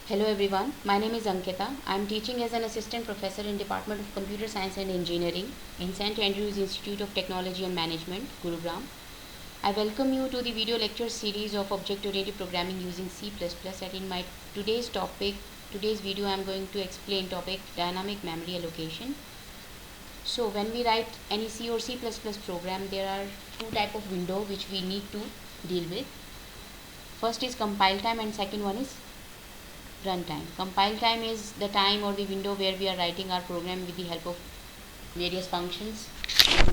Hello everyone, my name is Ankita. I am teaching as an assistant professor in Department of Computer Science and Engineering in St. Andrews Institute of Technology and Management, Gurugram. I welcome you to the video lecture series of object-oriented programming using C++, and in my today's video I am going to explain topic dynamic memory allocation. So when we write any C or C++ program, there are two type of window which we need to deal with. First is compile time and second one is runtime. Compile time is the time or the window where we are writing our program with the help of various functions,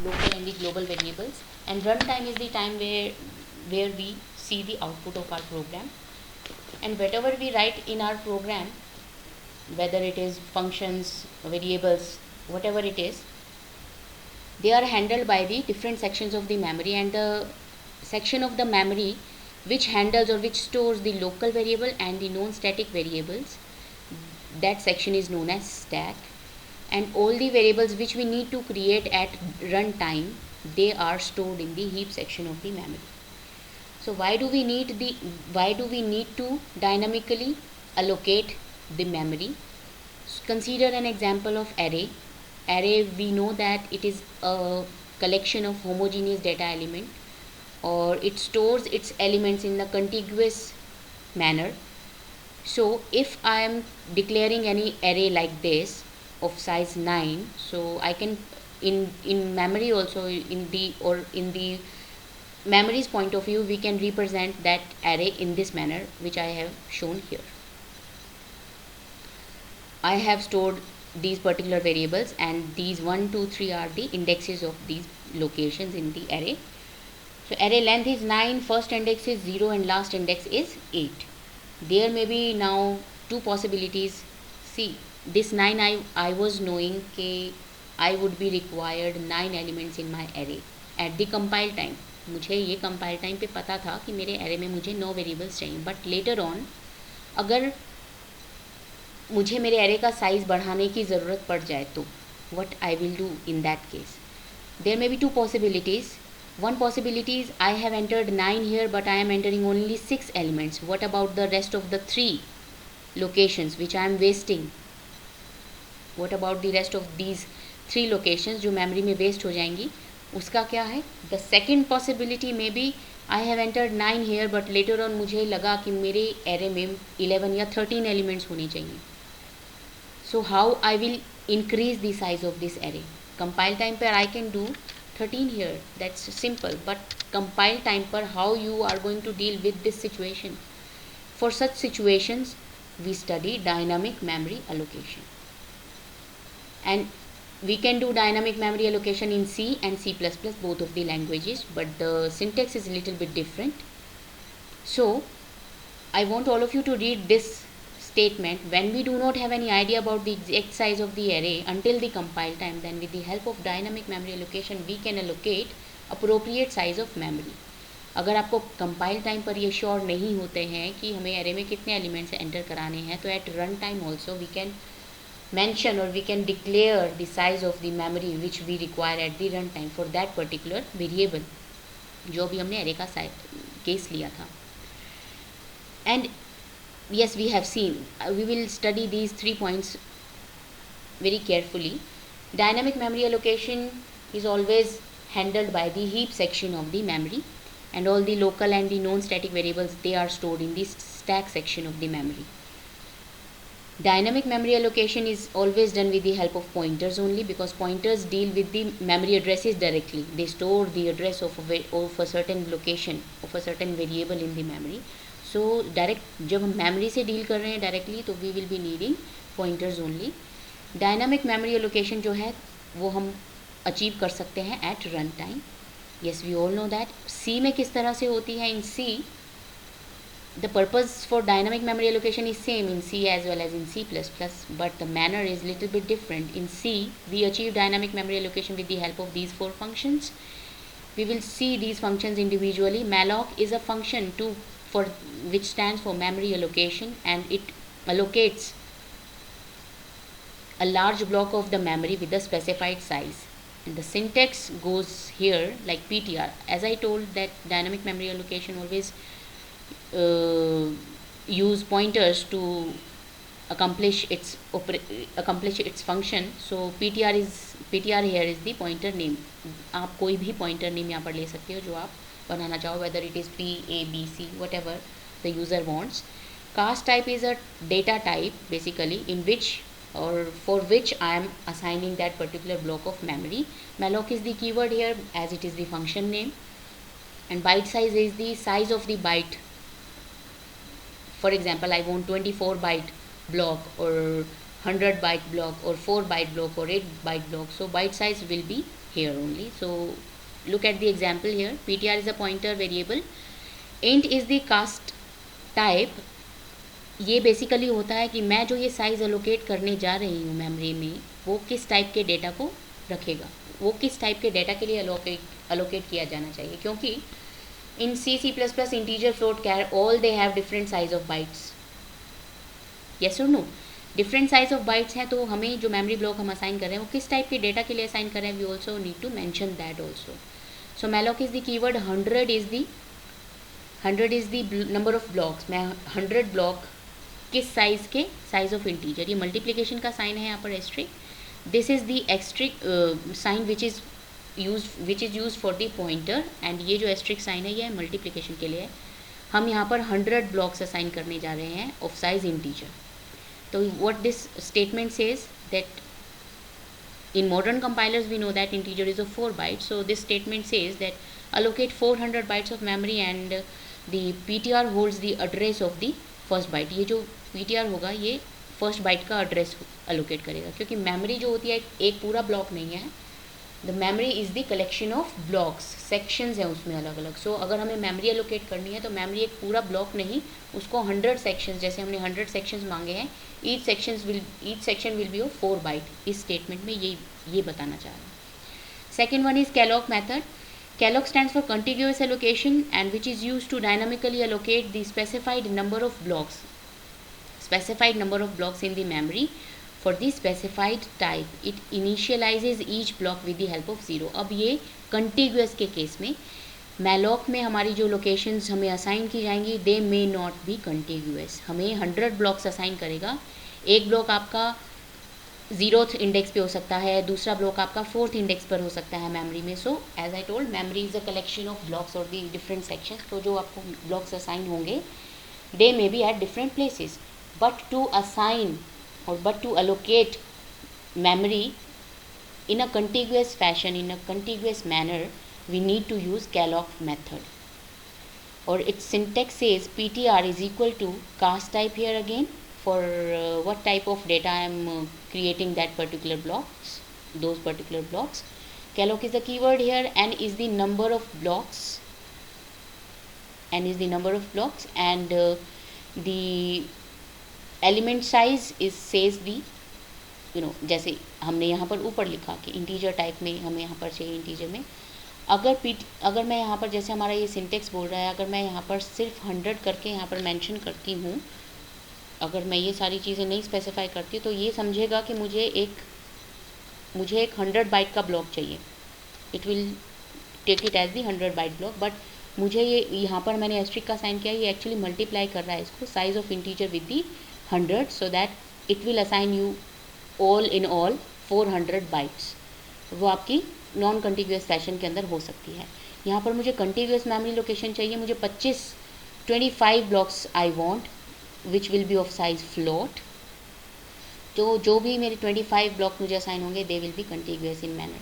local and the global variables, and runtime is the time where we see the output of our program. And whatever we write in our program, whether it is functions, variables, whatever it is, they are handled by the different sections of the memory, and the section of the memory which handles or which stores the local variable and the non-static variables, that section is known as stack. And all the variables which we need to create at runtime, they are stored in the heap section of the memory. So why do we need to dynamically allocate the memory? Consider an example of array. Array, we know that it is a collection of homogeneous data element, or it stores its elements in a contiguous manner. So if I am declaring any array like this of size 9, so I can in memory also, in the memory's point of view, we can represent that array in this manner which I have shown here. I have stored these particular variables, and these 1, 2, 3 are the indexes of these locations in the array. So array length is 9, first index is 0 and last index is 8. There may be now two possibilities. See, this 9 I was knowing कि I would be required 9 elements in my array at the compile time. मुझे ये compile time पे पता था कि मेरे array में मुझे 9 variables चाहिए. But later on, अगर मुझे मेरे array का size बढ़ाने की ज़रूरत पड़ जाए तो what I will do in that case? There may be two possibilities. One possibility is I have entered 9 here, but I am entering only 6 elements. What about the rest of the 3 locations which I am wasting? What about the rest of these 3 locations जो memory में waste हो जाएंगी? उसका क्या है? The second possibility may be I have entered 9 here, but later on मुझे लगा कि मेरे array में 11 या 13 elements होने चाहिए. So how I will increase the size of this array? Compile time पर I can do 13 here, that's simple. But compile time per, how you are going to deal with this situation? For such situations we study dynamic memory allocation, and we can do dynamic memory allocation in C and C++, both of the languages, but the syntax is a little bit different. So I want all of you to read this statement. When we do not have any idea about the exact size of the array until the compile time, then with the help of dynamic memory allocation we can allocate appropriate size of memory. अगर आपको compile time पर ये sure नहीं होते हैं कि हमें array में कितने एलिमेंट्स एंटर कराने हैं, तो at run time also we can mention or we can declare the size of the memory which we require at the run time for that particular variable जो भी हमने array का case लिया था. And yes, we have seen, we will study these 3 points very carefully. Dynamic memory allocation is always handled by the heap section of the memory, and all the local and the non-static variables, they are stored in the stack section of the memory. Dynamic memory allocation is always done with the help of pointers only, because pointers deal with the memory addresses directly. They store the address of a certain location, of a certain variable in the memory. So direct जब हम memory से deal कर रहे हैं directly, तो we will be needing pointers only. Dynamic memory allocation जो है वो हम achieve कर सकते हैं at run time. Yes, we all know that. C में किस तरह से होती है? In C, the purpose for dynamic memory allocation is same in C as well as in C++, but the manner is little bit different. In C, we achieve dynamic memory allocation with the help of these 4 functions. We will see these functions individually. Malloc is a function for which stands for memory allocation, and it allocates a large block of the memory with a specified size. And the syntax goes here like PTR. As I told, that dynamic memory allocation always use pointers to accomplish its function. So PTR here is the pointer name. आप कोई भी pointer name यहाँ पर ले सकते हो जो आप बनाना चाहो, whether it is P, A, B, C, whatever the user wants. Cast type is a data type basically in which or for which I am assigning that particular block of memory. Malloc is the keyword here as it is the function name, and byte size is the size of the byte. For example, I want 24 byte block or 100 byte block or 4 byte block or 8 byte block. So byte size will be here only. So look at the example here. PTR is a pointer variable. Int is the cast type. ये basically होता है कि मैं जो ये size allocate करने जा रही हूँ मेमोरी में, वो किस टाइप के डेटा को रखेगा, वो किस टाइप के डेटा के लिए अलोकेट किया जाना चाहिए. क्योंकि in C++ integer float char all they have different size of bytes. Yes or no? Different size of bytes है, तो हमें जो memory block हम assign कर रहे हैं वो किस टाइप के डेटा के लिए assign कर रहे हैं, we also need to mention that also. So malloc is the keyword. 100 is the number of blocks. मैं 100 block किस साइज के, साइज ऑफ इंटीजर. ये मल्टीप्लिकेशन का साइन है यहाँ पर asterisk. This is the asterisk sign which is use for the pointer, and ये जो एस्ट्रिक साइन है ये मल्टीप्लिकेशन के लिए है. हम यहाँ पर 100 ब्लॉक्स असाइन करने जा रहे हैं ऑफ साइज इंटीजर. तो what this statement says that in modern compilers we know that integer is of 4 bytes. So this statement says that allocate 400 bytes of memory and the PTR holds the address of the first byte. ये जो PTR होगा ये first bite का address allocate करेगा, क्योंकि memory जो होती है एक पूरा ब्लॉक नहीं है. The memory is the collection of blocks, sections हैं उसमें अलग अलग. सो अगर हमें मेमोरी एलोकेट करनी है तो मेमोरी एक पूरा ब्लॉक नहीं, उसको 100 सेक्शंस, जैसे हमने 100 सेक्शंस मांगे हैं, each section will be of 4 byte. इस स्टेटमेंट में ये बताना चाह रहे हैं. Second one is calloc method. Calloc stands for contiguous allocation and which is used to dynamically allocate the specified number of blocks in the memory for the specified type. It initializes each block with the help of 0. अब ये contiguous के case में malloc में हमारी जो locations हमें assign की जाएंगी they may not be contiguous. हमें 100 blocks assign करेगा. एक block आपका 0th इंडेक्स पे हो सकता है, दूसरा ब्लॉक आपका 4th इंडेक्स पर हो सकता है मेमोरी में. So as I told memory is a collection of blocks और दी डिफरेंट सेक्शंस. तो जो आपको ब्लॉक्स असाइन होंगे they may be at different places, but to assign और but to allocate memory in a contiguous fashion, in a contiguous manner, we need to use Calloc method. Or its syntax says ptr is equal to cast type here again for what type of data I am creating that particular blocks, those particular blocks. Calloc is the keyword here, and is the number of blocks, and the element size is says the जैसे हमने यहाँ पर ऊपर लिखा कि integer type में हमें यहाँ पर चाहिए इंटीजर में. अगर मैं यहाँ पर जैसे हमारा ये सिंटेक्स बोल रहा है, अगर मैं यहाँ पर सिर्फ 100 करके यहाँ पर मेंशन करती हूँ, अगर मैं ये सारी चीज़ें नहीं स्पेसिफाई करती तो ये समझेगा कि मुझे एक 100 बाइट का ब्लॉक चाहिए. It will take it as the 100 byte block. But मुझे ये यहाँ पर मैंने एस्ट्रिक का साइन किया, ये एक्चुअली मल्टीप्लाई कर रहा है इसको size of integer with the 100 so that it will assign you all in all 400 bytes. वो आपकी नॉन कंटिग्यूस फैशन के अंदर हो सकती है. यहाँ पर मुझे कंटिग्यूस मेमोरी लोकेशन चाहिए, मुझे 25 blocks I want which will be of size float. तो जो भी मेरे 25 ब्लॉक मुझे असाइन होंगे they will be contiguous in manner.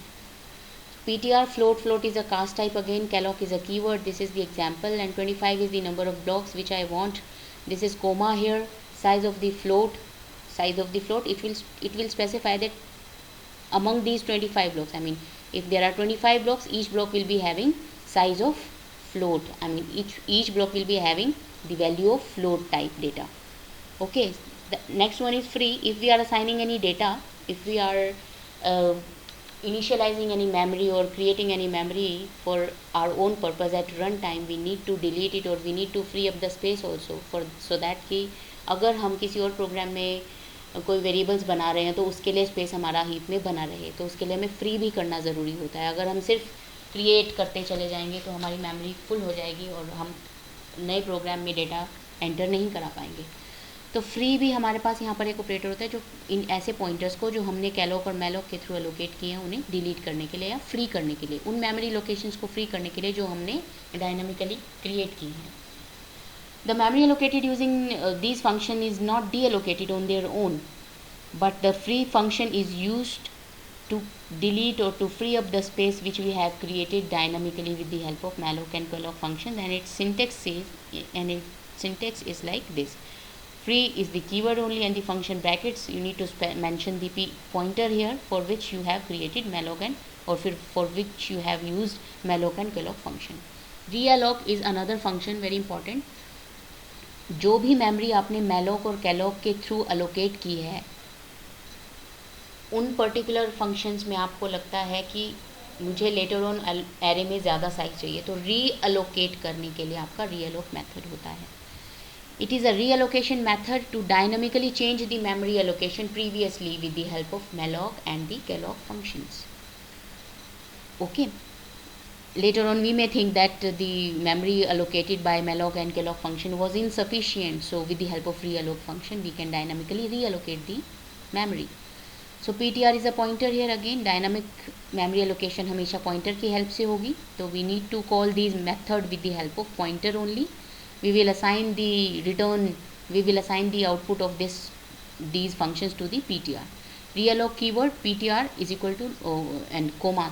PTR float is a cast type again. Calloc is a keyword. This is the example, and 25 is the number of blocks which I want. This is comma here. Size of the float. It will specify that among these 25 blocks, I mean if there are 25 blocks, each block will be having size of float. I mean each block will be having the value of float type data. Okay, the next one is free. If we are assigning any data, if we are initializing any memory or creating any memory for our own purpose at runtime, we need to delete it or we need to free up the space also so that कि अगर हम किसी और programme में कोई variables बना रहे हैं तो उसके लिए स्पेस हमारा हीप में बना रहे, तो उसके लिए हमें फ्री भी करना ज़रूरी होता है. अगर हम सिर्फ क्रिएट करते चले जाएंगे तो हमारी मेमोरी फुल हो जाएगी और हम नए प्रोग्राम में डेटा एंटर नहीं करा पाएंगे. तो फ्री भी हमारे पास यहाँ पर एक ऑपरेटर होता है जो इन ऐसे पॉइंटर्स को जो हमने कैलॉक और मैलॉक के थ्रू एलोकेट किए हैं उन्हें डिलीट करने के लिए या फ्री करने के लिए, उन मेमोरी लोकेशंस को फ्री करने के लिए जो हमने डायनामिकली क्रिएट की हैं. The memory allocated using these function is not deallocated on their own, but the free function is used to delete or to free up the space which we have created dynamically with the help of malloc and calloc functions. And its syntax is like this: free is the keyword only, and the function brackets you need to mention the pointer here for which you have created malloc and or for which you have used malloc and calloc function. Realloc is another function, very important. जो भी memory आपने malloc और calloc के through allocate की है, उन particular functions में आपको लगता है कि मुझे लेटर ऑन एरे में ज़्यादा साइज चाहिए, तो रीअलोकेट करने के लिए आपका रीअलोक मेथड होता है. It is a reallocation method to dynamically change the memory allocation previously with the help of malloc and the calloc functions. Okay. Later on we may think that the memory allocated by malloc and calloc function was insufficient, so with the help of realloc function we can dynamically reallocate the memory. So ptr is a pointer here. Again, dynamic memory allocation हमेशा pointer की help से होगी, तो we need to call these method with the help of pointer only. We will assign the output of these functions to the ptr. Realloc keyword ptr is equal to and comma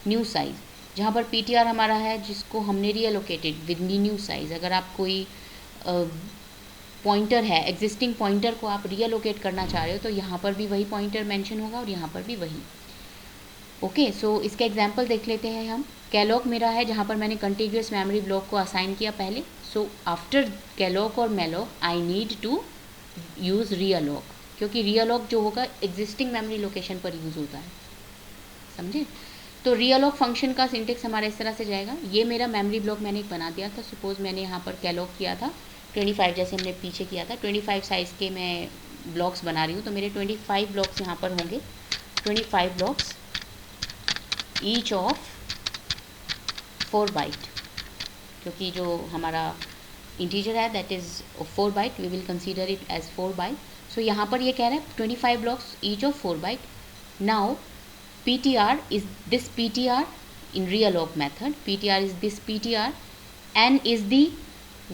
new size, जहाँ पर P T R हमारा है जिसको हमने रीअलोकेटेड with new size. अगर आप कोई pointer है, एग्जिस्टिंग पॉइंटर को आप रीअलोकेट करना चाह रहे हो, तो यहाँ पर भी वही पॉइंटर मेंशन होगा और यहाँ पर भी वही. ओके. सो इसका एग्जांपल देख लेते हैं हम. कैलॉक मेरा है जहाँ पर मैंने कंटिन्यूअस मेमोरी ब्लॉक को असाइन किया पहले. सो आफ्टर कैलॉक और malloc I need to use realloc, क्योंकि रीअलोक जो होगा एग्जिस्टिंग मेमोरी लोकेशन पर यूज़ होता है. समझे? तो रीअलोक फंक्शन का सिंटेक्स हमारा इस तरह से जाएगा. ये मेरा मेमोरी ब्लॉक मैंने एक बना दिया था. सपोज मैंने यहाँ पर कैलॉक किया था 25, जैसे हमने पीछे किया था. 25 साइज़ के मैं ब्लॉक्स बना रही हूँ, तो मेरे 25 ब्लॉक्स यहाँ पर होंगे. 25 ब्लॉक्स ईच ऑफ 4 बाइट, क्योंकि जो हमारा इंटीजर है that is 4 byte, we will consider it as 4 byte. So यहाँ पर ये कह रहा है 25 blocks each of 4 byte. Now PTR is this PTR in realloc method. PTR is this PTR and is the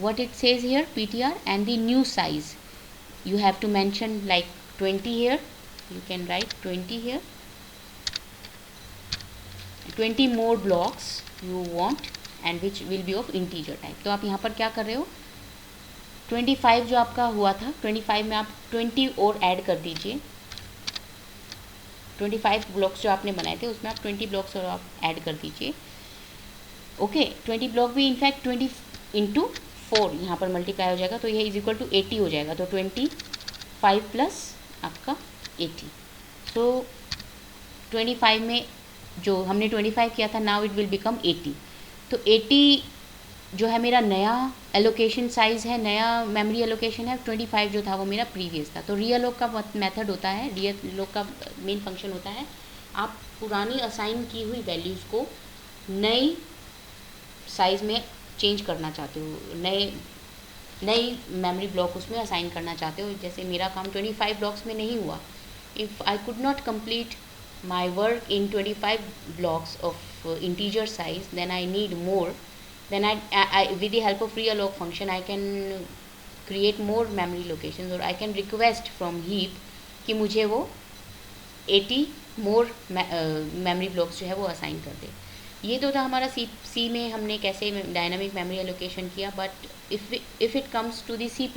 what it says here PTR and the new size. You have to mention like 20 here. You can write 20 here. 20 more blocks you want and which will be of integer type. तो आप यहाँ पर क्या कर रहे हो, 25 जो आपका हुआ था 25 में आप 20 और ऐड कर दीजिए. 25 ब्लॉक्स जो आपने बनाए थे उसमें आप 20 ब्लॉक्स और आप ऐड कर दीजिए. ओके. 20 ब्लॉक भी इनफैक्ट 20 इंटू 4 यहाँ पर मल्टीप्लाई हो जाएगा, तो ये इज इक्वल टू 80 हो जाएगा. तो 25 प्लस आपका 80. सो 25 में जो हमने 25 किया था नाउ इट विल बिकम 80. तो 80 जो है मेरा नया एलोकेशन साइज़ है, नया मेमोरी एलोकेशन है. 25 जो था वो मेरा प्रीवियस था. तो रीअलोक का मेथड होता है, रीअलोक का मेन फंक्शन होता है, आप पुरानी असाइन की हुई वैल्यूज़ को नई साइज़ में चेंज करना चाहते हो, नई मेमोरी ब्लॉक उसमें असाइन करना चाहते हो. जैसे मेरा काम 25 ब्लॉक्स में नहीं हुआ. If I could not complete my work in 25 blocks of integer size, then I need more. Then I with the help of realloc function I can create more memory locations, or I can request from heap कि मुझे वो 80 more memory blocks जो है वो assign कर दे. ये तो था हमारा C में हमने कैसे dynamic memory allocation किया. But if it comes to the C++,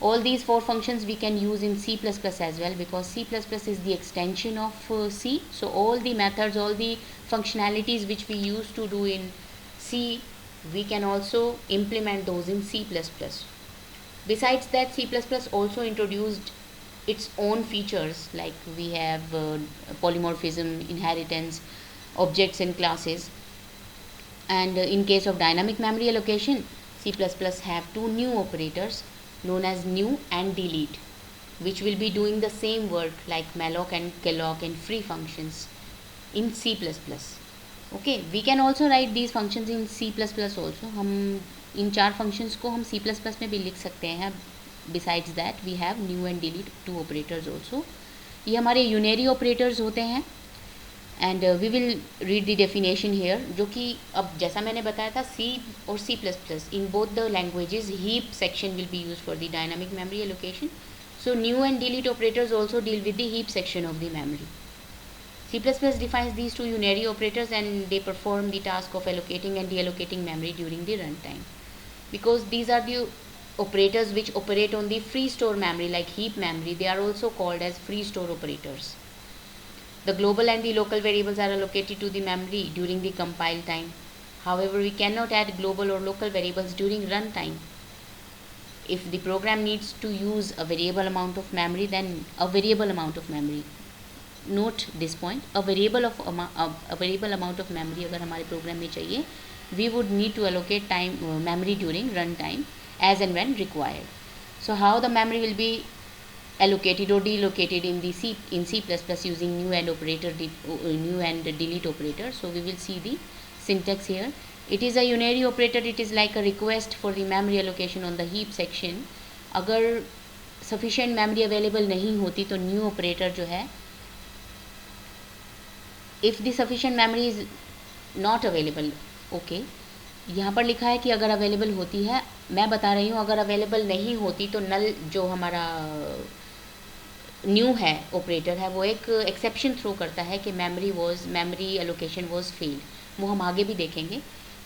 all these 4 functions we can use in C++ as well, because C++ is the extension of C. So all the methods, all the functionalities which we used to do in C, we can also implement those in C++. Besides that, C++ also introduced its own features, like we have polymorphism, inheritance, objects and classes. And in case of dynamic memory allocation, C++ have 2 new operators known as new and delete, which will be doing the same work like malloc and calloc and free functions in C++. Okay, we can also write these functions in C++ also. हम इन 4 functions को हम C++ में भी लिख सकते हैं besides that we have new and delete two operators also. ये हमारे यूनरी ऑपरेटर्स होते हैं. And we will read the definition here, जो कि अब जैसा मैंने बताया था सी और C plus plus in both the languages heap section will be use for the dynamic memory allocation. So new and delete operators also deal with the heap section of the memory. C++ defines these two unary operators and they perform the task of allocating and deallocating memory during the runtime. Because these are the operators which operate on the free store memory like heap memory, they are also called as free store operators. The global and the local variables are allocated to the memory during the compile time. However, we cannot add global or local variables during runtime. If the program needs to use a variable amount of memory, then a variable amount of memory. Note this point, a variable amount of memory अगर हमारे programme में चाहिए, we would need to allocate time memory during run time as and when required. So how the memory will be allocated or delocated in C++ using new and delete operator. So we will see the syntax here. It is a unary operator. It is like a request for the memory allocation on the heap section. अगर sufficient memory available नहीं होती तो new operator जो है, if the sufficient memory is not available, okay, यहाँ पर लिखा है कि अगर अवेलेबल होती है, मैं बता रही हूँ अगर अवेलेबल नहीं होती तो नल जो हमारा न्यू है ऑपरेटर है वो एक एक्सेप्शन थ्रो करता है कि मेमोरी एलोकेशन वॉज फेल्ड. वो हम आगे भी देखेंगे.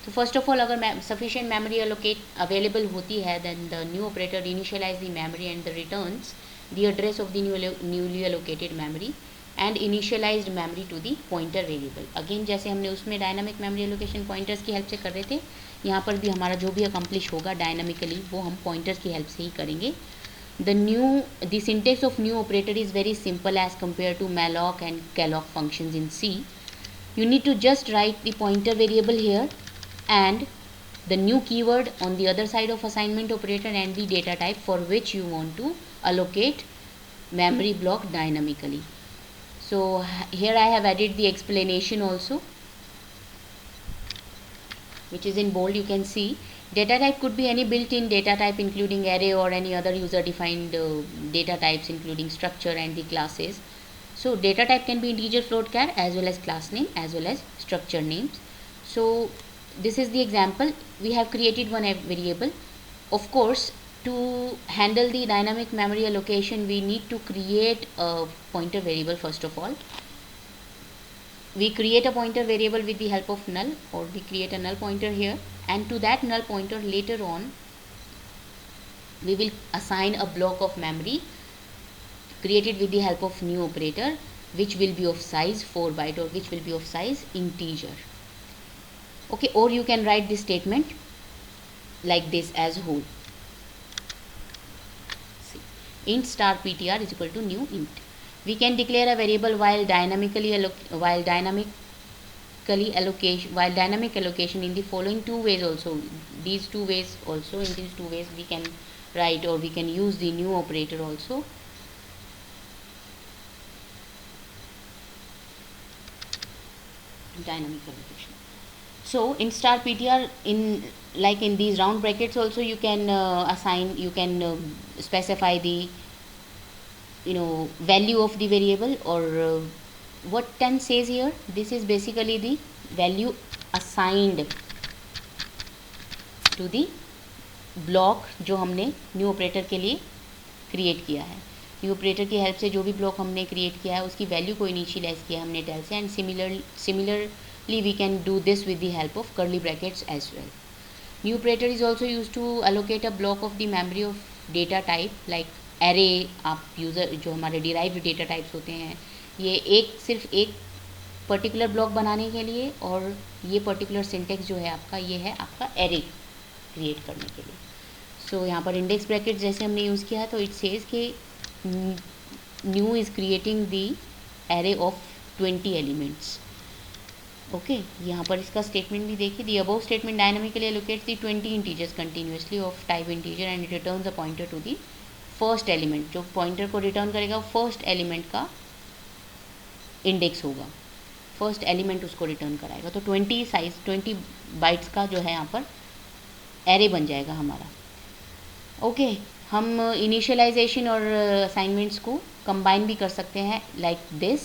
तो फर्स्ट ऑफ ऑल अगर सफिशिएंट मेमोरी एलोकेट अवेलेबल होती है then the new operator initialise the memory and the returns the address of the newly allocated memory and initialised memory to the pointer variable. Again जैसे हमने उसमें dynamic memory allocation pointers की help से कर रहे थे, यहाँ पर भी हमारा जो भी अकम्प्लिश होगा डायनामिकली वो हम पॉइंटर्स की हेल्प से ही करेंगे. The syntax of new operator is very simple as compared to malloc and calloc functions in C. You need to just write the pointer variable here and the new keyword on the other side of assignment operator and the data type for which you want to allocate memory block dynamically. So here I have added the explanation also, which is in bold. You can see data type could be any built-in data type including array or any other user-defined data types including structure and the classes. So data type can be integer, float, char as well as class name as well as structure names. So this is the example. We have created one variable. Of course, to handle the dynamic memory allocation we need to create a pointer variable. First of all, we create a pointer variable with the help of null, or we create a null pointer here, and to that null pointer later on we will assign a block of memory created with the help of new operator, which will be of size 4 byte or which will be of size integer. Okay, or you can write this statement like this as whole. See, int star ptr is equal to new int. We can declare a variable while dynamic allocation in the following two ways also. In these two ways we can write, or we can use the new operator also. Dynamic allocation. So in star ptr, in these round brackets also you can specify the value of the variable, or what 10 says here, this is basically the value assigned to the block जो हमने new operator के लिए create किया है. New operator की help से जो भी ब्लॉक हमने क्रिएट किया है उसकी वैल्यू को इनिशियलाइज किया हमने टेल से, and similarly we can do this with the help of curly brackets as well. New operator is also use to allocate a block of the memory of data type like array. आप user जो हमारे derived data types होते हैं, ये सिर्फ एक particular block बनाने के लिए, और ये पर्टिकुलर सिंटेक्स जो है आपका, ये है आपका एरे क्रिएट करने के लिए. सो यहाँ पर इंडेक्स ब्रैकेट जैसे हमने यूज़ किया है, तो इट सेज कि new is creating the array of 20 elements. Okay, यहाँ पर इसका स्टेटमेंट भी देखिए. The above statement dynamically allocates the 20 integers continuously of type integer and it returns a pointer to the first element. जो pointer को return करेगा first element का index होगा, फर्स्ट एलिमेंट उसको रिटर्न कराएगा. तो 20 बाइट्स का जो है यहाँ पर एरे बन जाएगा हमारा. ओके, हम इनिशियलाइजेशन और असाइनमेंट्स को कंबाइन भी कर सकते हैं, like this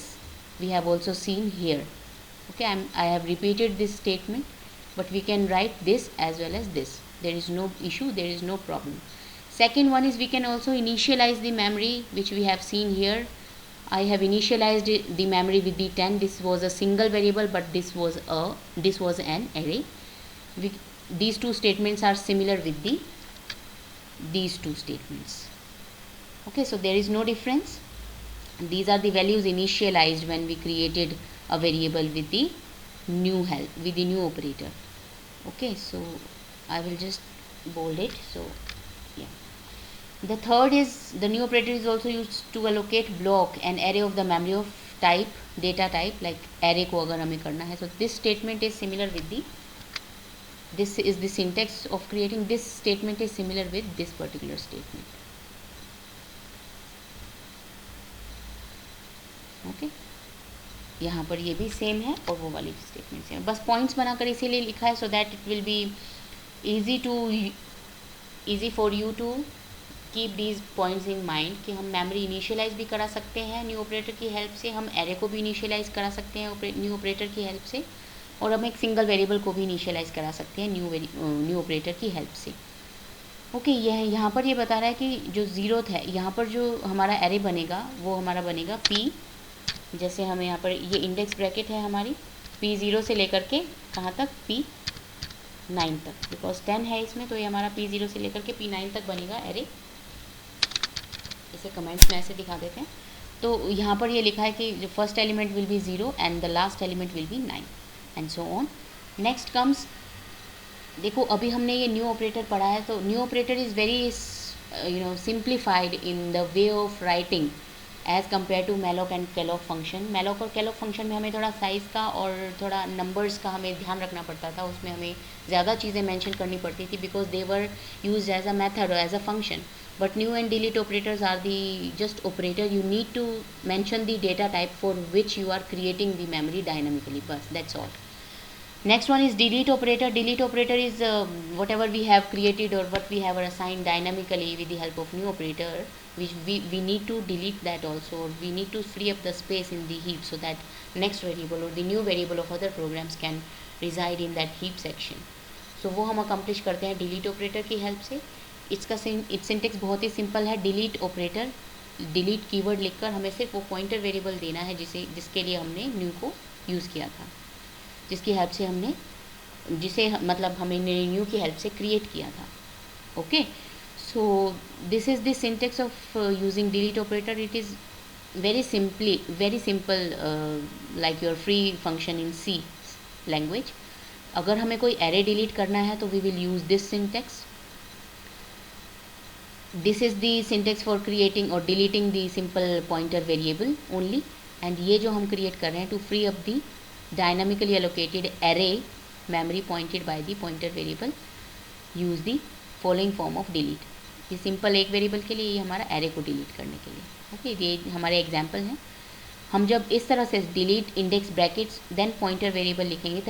we have also seen here. Okay, I have repeated this statement, but we can write this as well as this. There is no issue, there is no problem. Second one is we can also initialize the memory, which we have seen here. I have initialized the memory with the 10. This was a single variable, but this was an array. These two statements are similar with these two statements. Okay, so there is no difference. These are the values initialized when we created a variable with the new operator. Okay, so I will just bold it. So yeah, the third is the new operator is also used to allocate block an array of the memory of type data type, like array को अगर हमें करना है. So this statement is similar with this is the syntax of creating this statement is similar with this particular statement. Okay, यहाँ पर ये भी same है और वो वाली स्टेटमेंट सेम है. बस पॉइंट्स बनाकर इसीलिए लिखा है, so that it will be easy for you to keep these points in mind कि हम मेमोरी इनिशियलाइज भी करा सकते हैं न्यू ऑपरेटर की हेल्प से, हम एरे को भी इनिशियलाइज करा सकते हैं न्यू ऑपरेटर की हेल्प से, और हम एक सिंगल वेरिएबल को भी इनिशियलाइज करा सकते हैं न्यू ऑपरेटर की हेल्प से. ओके, यह यहाँ पर ये बता रहा है कि जो ज़ीरोथ है, यहाँ पर जो हमारा एरे बनेगा वो हमारा बनेगा पी. जैसे हमें यहाँ पर ये इंडेक्स ब्रैकेट है हमारी P0 से लेकर के कहाँ तक, P9 तक, बिकॉज 10 है इसमें, तो ये हमारा P0 से लेकर के P9 तक बनेगा एरे. इसे कमेंट्स में ऐसे दिखा देते हैं. तो यहाँ पर ये लिखा है कि जो first element will be 0 and the last element will be 9 and so on. Next comes, देखो अभी हमने ये न्यू ऑपरेटर पढ़ा है, तो new operator is very simplified in the way of writing as compare to malloc and calloc function. Malloc और calloc function में हमें थोड़ा साइज़ का और थोड़ा नंबर्स का हमें ध्यान रखना पड़ता था, उसमें हमें ज़्यादा चीज़ें मेंशन करनी पड़ती थी because they were use as a method और as a function. But new and delete operators are the just operator. You need to mention the data type for which you are creating the memory dynamically, बस that's all. Next one is delete operator. Delete operator is whatever we have created or what we have assigned dynamically with the help of new operator, which we need to delete that also, or we need to free up the space in the heap so that next variable or the new variable of other programs can reside in that heap section. So वो हम accomplish करते हैं delete operator की help से. इसका syntax बहुत ही simple है. delete operator, delete keyword लिखकर हमें सिर्फ वो pointer variable देना है जिसके लिए हमने new को यूज़ किया था, जिसकी हेल्प से हमने मतलब हमें न्यू की हेल्प से क्रिएट किया था. Okay, so this is the syntax of using delete operator. It is very simple like your free function in C language. अगर हमें कोई एरे डिलीट करना है तो we will use this syntax. This is the syntax for creating और deleting the simple pointer variable only. And ये जो हम क्रिएट कर रहे हैं to free up the dynamically allocated array memory pointed by the pointer variable, use the following form of delete. ये simple एक variable के लिए, ये हमारा एरे को डिलीट करने के लिए. ओके, ये हमारे एग्जाम्पल हैं. हम जब इस तरह से delete index brackets then pointer variable लिखेंगे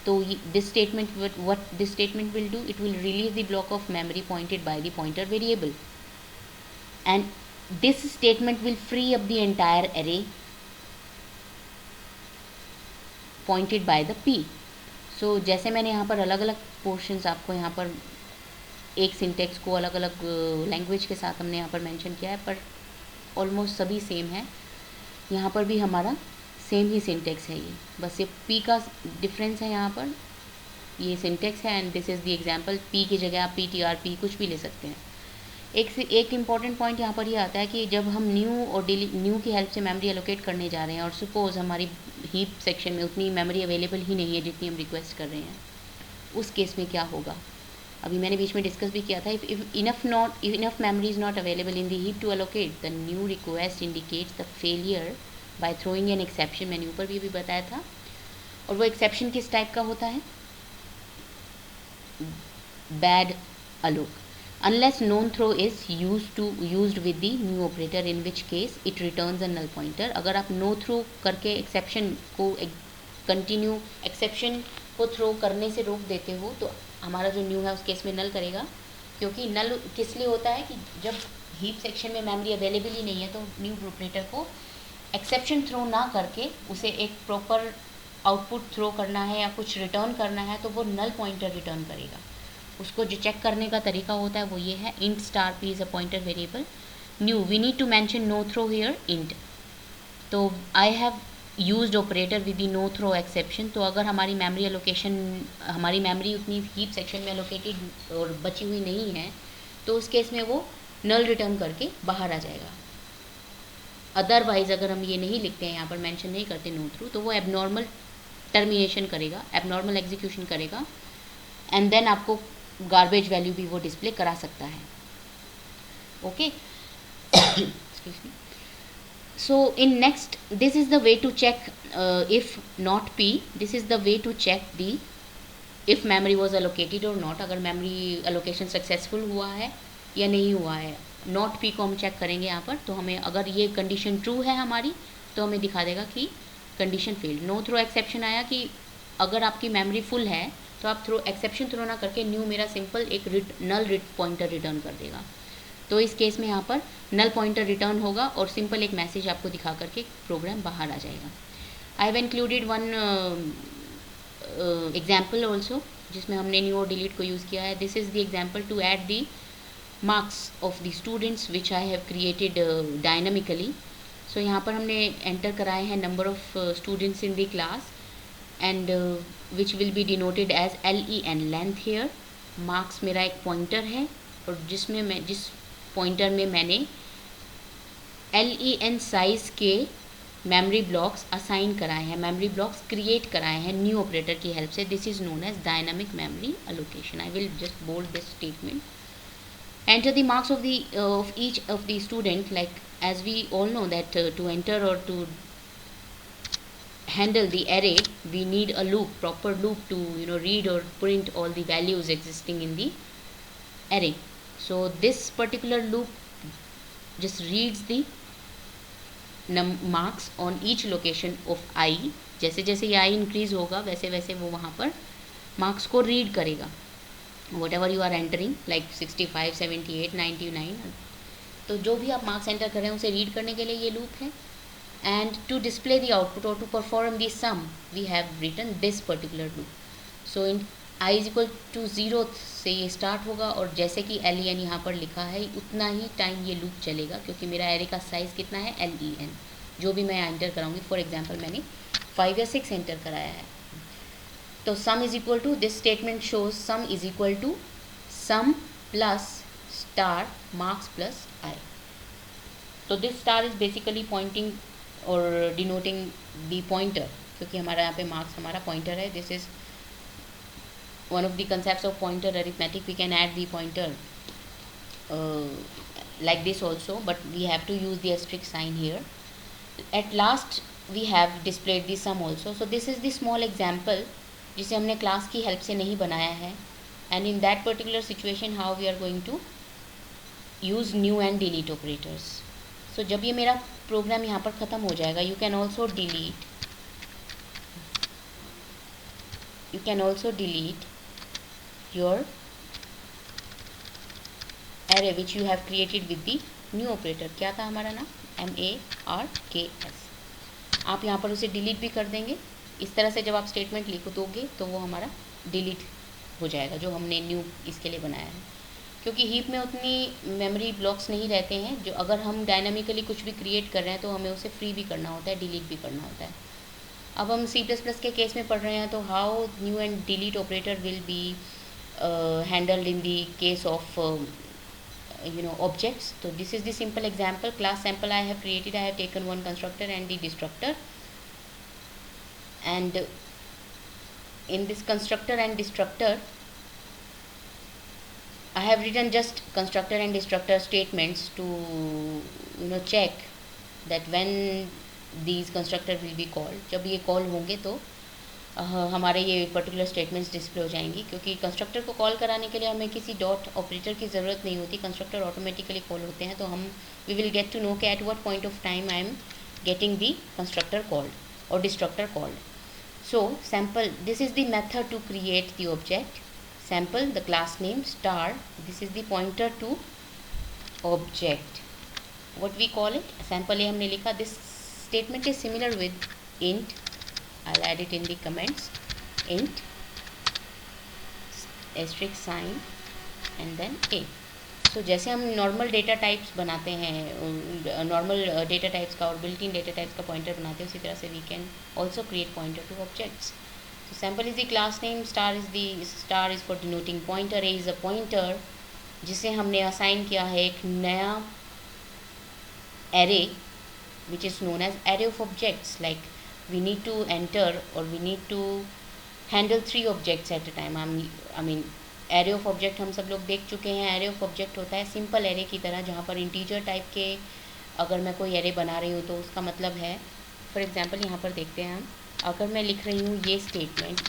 तो this statement what this statement will do, it will release the block of memory pointed by the pointer variable and this statement will free up the entire array pointed by the P. So जैसे मैंने यहाँ पर अलग अलग portions आपको यहाँ पर एक सिंटेक्स को अलग अलग लैंग्वेज के साथ हमने यहाँ पर मेंशन किया है, पर ऑलमोस्ट सभी सेम है. यहाँ पर भी हमारा सेम ही सिंटेक्स है. ये बस ये पी का डिफरेंस है. यहाँ पर ये सिंटेक्स है and this is the example. P की जगह आप PTR कुछ भी ले सकते हैं. एक इम्पॉर्टेंट पॉइंट यहाँ पर ये आता है कि जब हम न्यू की हेल्प से मेमोरी एलोकेट करने जा रहे हैं और सपोज़ हमारी हीप सेक्शन में उतनी मेमोरी अवेलेबल ही नहीं है जितनी हम रिक्वेस्ट कर रहे हैं, उस केस में क्या होगा. अभी मैंने बीच में डिस्कस भी किया था. If enough memory is not available in the heap to allocate, the new request indicates the failure by throwing an exception. मैंने ऊपर भी बताया था. और वो एक्सेप्शन किस टाइप का होता है, bad Alok. Unless known throw is used with the new operator, in which case it returns a null pointer. अगर आप no throw करके exception को continue exception को throw करने से रोक देते हो तो हमारा जो new है उस केस में null करेगा. क्योंकि नल किस लिए होता है कि जब हीप सेक्शन में मेमोरी अवेलेबल ही नहीं है तो न्यू ऑपरेटर को एक्सेप्शन थ्रो ना करके उसे एक प्रॉपर आउटपुट थ्रो करना है या कुछ रिटर्न करना है तो वो नल पॉइंटर रिटर्न करेगा। उसको जो चेक करने का तरीका होता है वो ये है, int star P is a pointer variable, new we need to mention no throw here int. तो I have used operator with the no throw exception. तो अगर हमारी मेमोरी एलोकेशन, हमारी मेमोरी उतनी हीप सेक्शन में एलोकेटेड और बची हुई नहीं है तो उस केस में वो नल रिटर्न करके बाहर आ जाएगा। अदरवाइज़ अगर हम ये नहीं लिखते हैं, यहाँ पर मेंशन नहीं करते नो थ्रू, तो वो एबनॉर्मल टर्मिनेशन करेगा, एबनॉर्मल एग्जीक्यूशन करेगा एंड देन आपको गार्बेज वैल्यू भी वो डिस्प्ले करा सकता है। Okay, excuse me. So in next, this is the way to check if not P, this is the way to check the if memory was allocated or not, अगर memory allocation successful हुआ है या नहीं हुआ है। not P को हम check करेंगे यहाँ पर, तो हमें अगर ये कंडीशन ट्रू है हमारी तो हमें दिखा देगा कि condition failed. No throw exception आया कि अगर आपकी मेमोरी फुल है तो आप थ्रो एक्सेप्शन थ्रो ना करके न्यू मेरा सिंपल एक नल पॉइंटर रिटर्न कर देगा। तो इस केस में यहाँ पर नल पॉइंटर रिटर्न होगा और सिंपल एक मैसेज आपको दिखा करके प्रोग्राम बाहर आ जाएगा। I have included one example also जिसमें हमने न्यू और डिलीट को यूज़ किया है। This is the example to add the marks of the students which I have created dynamically. So यहाँ पर हमने एंटर कराए हैं number of students in the class and which will be denoted as LEN length here. Marks मेरा एक pointer है और जिसमें मैं जिस पॉइंटर में मैंने LEN साइज़ के मेमोरी ब्लॉक्स असाइन कराए हैं, मेमोरी ब्लॉक्स क्रिएट कराए हैं न्यू ऑपरेटर की हेल्प से। This is known as dynamic memory allocation. I will just bold this statement. Enter the marks of each of the student, like as we all know that to enter or to handle the array we need a loop, proper loop to read or print all the values existing in the array. So this particular loop just reads the marks on each location of I. जैसे जैसे ये I increase होगा वैसे वैसे वो वहाँ पर marks को रीड करेगा, whatever you are entering, like 65, 78, 99। तो जो भी आप मार्क्स एंटर कर रहे हैं उसे रीड करने के लिए ये लूप है। And to display the output और to perform the sum we have written this particular loop. So in I is equal to 0 से ये स्टार्ट होगा और जैसे कि LEN यहाँ पर लिखा है उतना ही टाइम ये लूप चलेगा क्योंकि मेरा एरे का साइज़ कितना है LEN, जो भी मैं एंटर कराऊंगी। फॉर एग्जांपल मैंने 5 या 6 एंटर कराया है। तो sum is equal to, this statement shows sum is equal to sum plus star marks plus I। तो this star is basically pointing और डिनोटिंग द पॉइंटर, क्योंकि हमारा यहाँ पे मार्क्स हमारा पॉइंटर है। This is one of the concepts of pointer arithmetic. We can add the pointer like this also, but we have to use the asterisk sign here. At last we have displayed the sum also. So this is the small example जिसे हमने class की help से नहीं बनाया है, and in that particular situation how we are going to use new and delete operators. So जब ये मेरा प्रोग्राम यहाँ पर ख़त्म हो जाएगा, you can also delete your array which you have created with the new operator। क्या था हमारा नाम, MARKS। आप यहाँ पर उसे डिलीट भी कर देंगे। इस तरह से जब आप स्टेटमेंट लिख दोगे तो वो हमारा डिलीट हो जाएगा जो हमने न्यू इसके लिए बनाया है। क्योंकि हीप में उतनी मेमोरी ब्लॉक्स नहीं रहते हैं, जो अगर हम डायनामिकली कुछ भी क्रिएट कर रहे हैं तो हमें उसे फ्री भी करना होता है, डिलीट भी करना होता है। अब हम C++ के केस में पढ़ रहे हैं तो how new and delete operator will be handled in the case of objects. So this is the simple example. Class sample I have created. I have taken one constructor and the destructor, and in this constructor and destructor I have written just constructor and destructor statements to check that when these constructor will be called। जब ये call होंगे तो हमारे ये particular statements display हो जाएंगी। क्योंकि constructor को कॉल कराने के लिए हमें किसी डॉट ऑपरेटर की ज़रूरत नहीं होती, कंस्ट्रक्टर ऑटोमेटिकली कॉल होते हैं। तो हम we will get to know कि at what point of time I am getting the constructor called और destructor called. So sample, this is the method to create the object. sample, the class name star, this is the pointer to object, what we call it sample A हमने लिखा. This statement is similar with int, I'll add it in the comments, int asterisk sign and then a. So जैसे हम normal data types बनाते हैं, normal data types का और built in data types का pointer बनाते हैं, उसी तरह से we can also create pointer to objects. So sample is the class name, star is for denoting pointer, a is a pointer जिसे हमने असाइन किया है एक नया array which is known as array of objects. Like we need to enter or we need to handle 3 objects at a time. I mean array of object हम सब लोग देख चुके हैं. array of object होता है सिंपल array की तरह, जहाँ पर इंटीजर टाइप के अगर मैं कोई array बना रही हूँ तो उसका मतलब है, फॉर एग्जांपल यहाँ पर देखते हैं हम, अगर मैं लिख रही हूँ ये स्टेटमेंट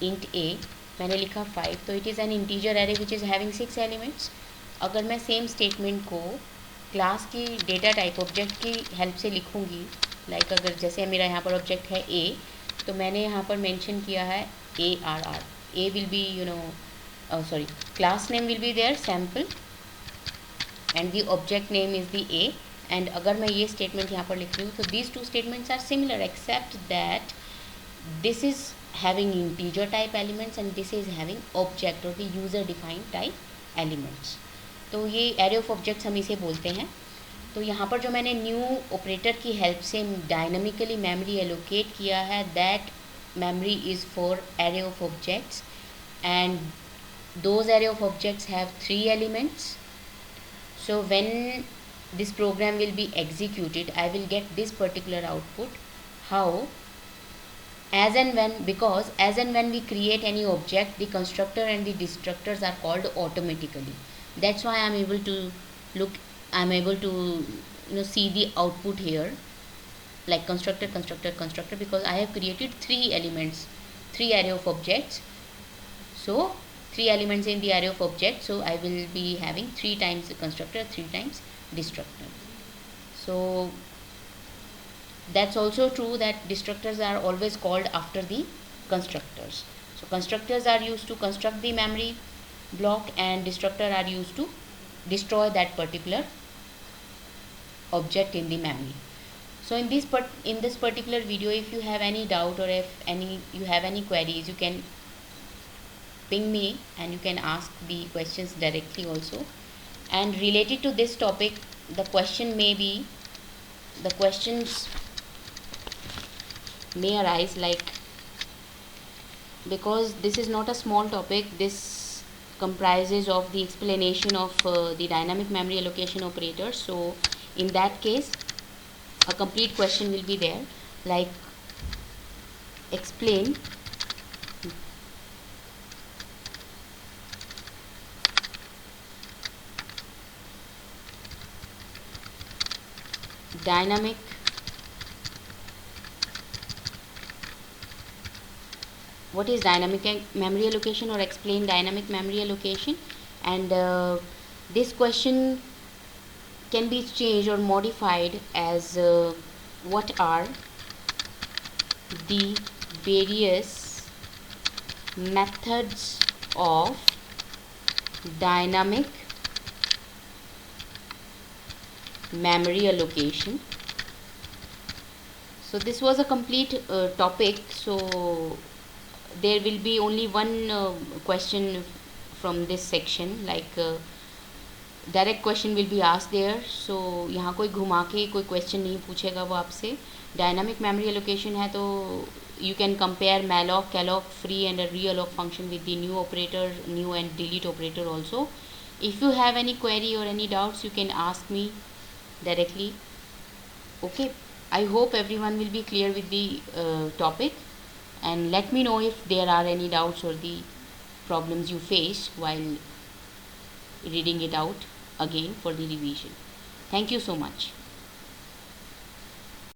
int a, मैंने लिखा 5, तो it is an integer array which is having 6 elements. अगर मैं सेम स्टेटमेंट को क्लास की डेटा टाइप ऑब्जेक्ट की हेल्प से लिखूँगी, लाइक अगर जैसे मेरा यहाँ पर ऑब्जेक्ट है a, तो मैंने यहाँ पर मेंशन किया है ARR. a will be class name will be there sample and the object name is the a. एंड अगर मैं ये स्टेटमेंट यहाँ पर लिख रही हूँ तो these 2 statements are similar except that this is having integer type elements and this is having object or the user defined type elements. तो ये array of objects हम इसे बोलते हैं. तो यहाँ पर जो मैंने न्यू ऑपरेटर की हेल्प से डायनामिकली मेमोरी एलोकेट किया है, that memory is for array of objects and those array of objects have 3 elements. So when this program will be executed, I will get this particular output. How? As and when we create any object, the constructor and the destructors are called automatically. That's why I'm able to see the output here, like constructor, because I have created 3 elements, 3 array of objects. So 3 elements in the array of objects, so I will be having 3 times constructor, 3 times destructor. So that's also true that destructors are always called after the constructors. So constructors are used to construct the memory block and destructor are used to destroy that particular object in the memory. So in this particular video, if you have any doubt or if you have any queries, you can ping me and you can ask the questions directly also. And related to this topic, the questions may arise, like, because this is not a small topic, this comprises of the explanation of the dynamic memory allocation operators. So in that case a complete question will be there, like explain dynamic what is dynamic memory allocation, or explain dynamic memory allocation. And this question can be changed or modified as what are the various methods of dynamic memory allocation. So this was a complete topic. So there will be only one question from this section, like direct question will be asked there. So यहाँ कोई घुमा के कोई question नहीं पूछेगा वो आपसे. Dynamic memory allocation है तो you can compare malloc, calloc, free and a realloc function with the new operator, new and delete operator also. If you have any query or any doubts, you can ask me directly. Okay, I hope everyone will be clear with the topic, and let me know if there are any doubts or the problems you face while reading it out again for the revision. Thank you so much.